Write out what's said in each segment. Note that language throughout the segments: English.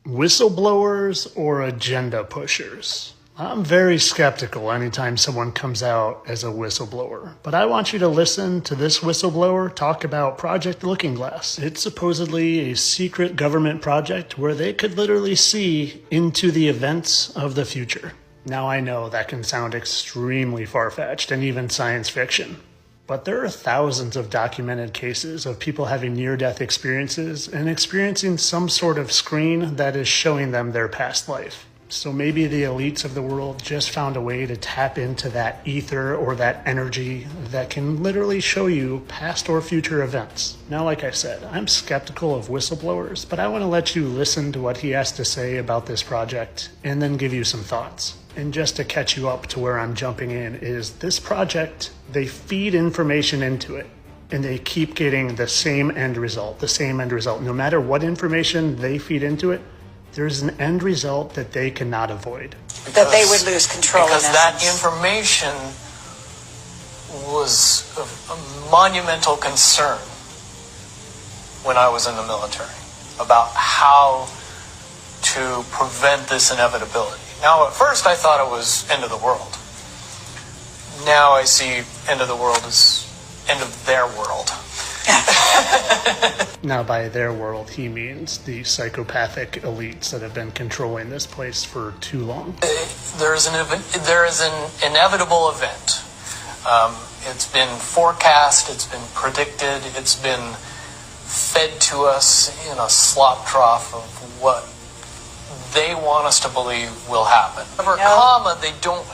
Whistleblowers or agenda pushers? I'm very skeptical anytime someone comes out as a whistleblower, but I want you to listen to this whistleblower talk about Project Looking Glass. It's supposedly a secret government project where they could literally see into the events of the future. Now I know that can sound extremely far-fetched and even science fiction, but there are thousands of documented cases of people having near-death experiences and experiencing some sort of screen that is showing them their past life. So maybe the elites of the world just found a way to tap into that ether or that energy that can literally show you past or future events. Now, like I said, I'm skeptical of whistleblowers, but I want to let you listen to what he has to say about this project and then give you some thoughts. And just to catch you up to where I'm jumping in is this project, they feed information into it and they keep getting the same end result. No matter what information they feed into it, there's an end result that they cannot avoid. That they would lose control. Because that information was a monumental concern when I was in the military about how to prevent this inevitability. Now, at first I thought it was end of the world. Now I see end of the world as end of their world. Now, by their world, he means the psychopathic elites that have been controlling this place for too long. There is an inevitable event. It's been forecast, it's been predicted, it's been fed to us in a slop trough of what they want us to believe will happen. However, they don't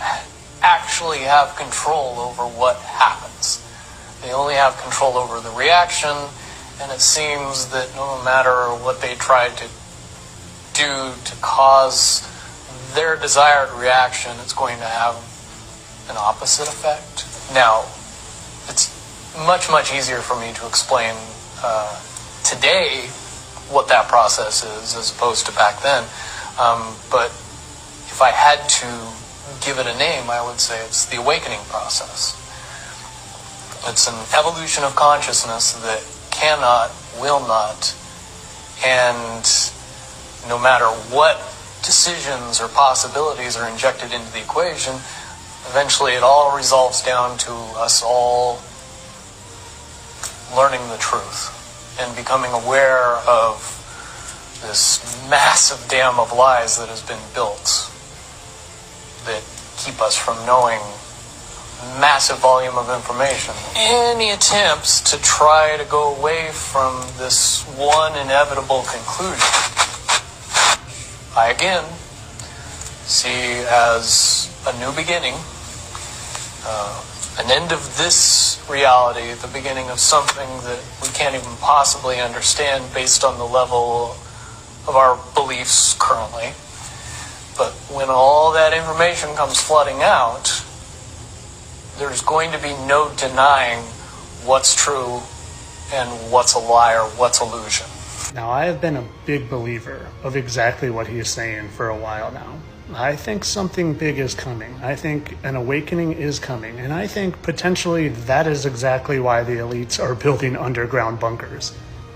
actually have control over what happens. They only have control over the reaction, and it seems that no matter what they try to do to cause their desired reaction, it's going to have an opposite effect. Now, it's much, much easier for me to explain today what that process is as opposed to back then. But if I had to give it a name, I would say it's the awakening process. It's an evolution of consciousness that cannot, will not, and no matter what decisions or possibilities are injected into the equation, eventually it all resolves down to us all learning the truth and becoming aware of this massive dam of lies that has been built that keep us from knowing massive volume of information. Any attempts to try to go away from this one inevitable conclusion, I again see as a new beginning, an end of this reality, the beginning of something that we can't even possibly understand based on the level of our beliefs currently. But when all that information comes flooding out, there's going to be no denying what's true and what's a lie or what's illusion. Now, I have been a big believer of exactly what he is saying for a while now. I think something big is coming. I think an awakening is coming. And I think potentially that is exactly why the elites are building underground bunkers.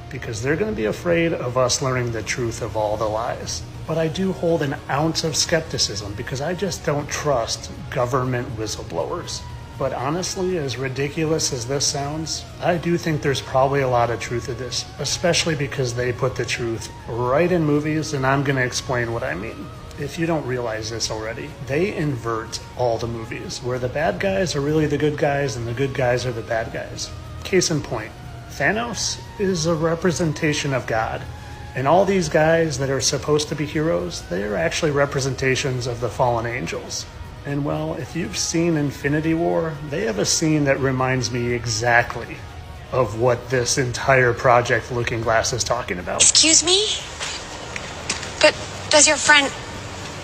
Because they're going to be afraid of us learning the truth of all the lies. But I do hold an ounce of skepticism because I just don't trust government whistleblowers. But honestly, as ridiculous as this sounds, I do think there's probably a lot of truth to this, especially because they put the truth right in movies, and I'm going to explain what I mean. If you don't realize this already, they invert all the movies, where the bad guys are really the good guys and the good guys are the bad guys. Case in point, Thanos is a representation of God, and all these guys that are supposed to be heroes, they're actually representations of the fallen angels. And well, if you've seen Infinity War, they have a scene that reminds me exactly of what this entire Project Looking Glass is talking about. Excuse me? But does your friend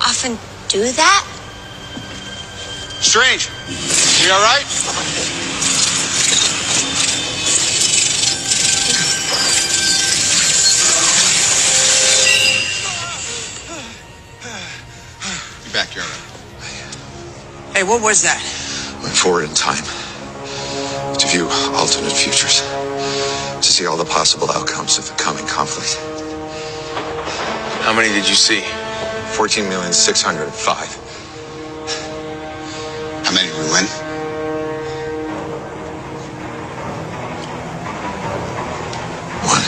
often do that? Strange. You all right? You're back, you're all right. Hey, what was that? Went forward in time to view alternate futures, to see all the possible outcomes of the coming conflict. How many did you see? 14,605,000. How many did we win? One.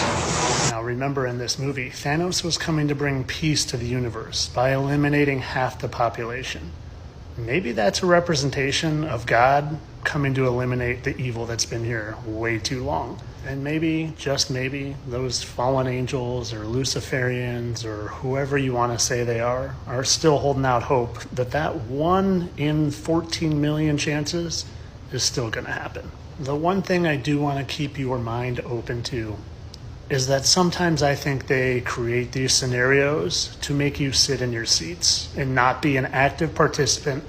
Now remember, in this movie, Thanos was coming to bring peace to the universe by eliminating half the population. Maybe that's a representation of God coming to eliminate the evil that's been here way too long. And maybe, just maybe, those fallen angels or Luciferians or whoever you want to say they are still holding out hope that that 1 in 14 million chances is still going to happen. The one thing I do want to keep your mind open to is that sometimes I think they create these scenarios to make you sit in your seats and not be an active participant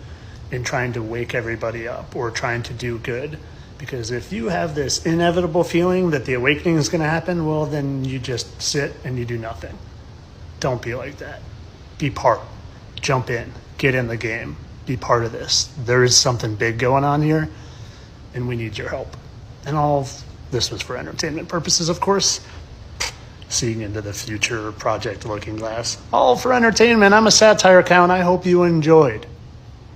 in trying to wake everybody up or trying to do good. Because if you have this inevitable feeling that the awakening is going to happen, well, then you just sit and you do nothing. Don't be like that. Be part. Jump in. Get in the game. Be part of this. There is something big going on here, and we need your help. And all of this was for entertainment purposes, of course. Seeing into the future, Project Looking Glass. All for entertainment. I'm a satire count. I hope you enjoyed.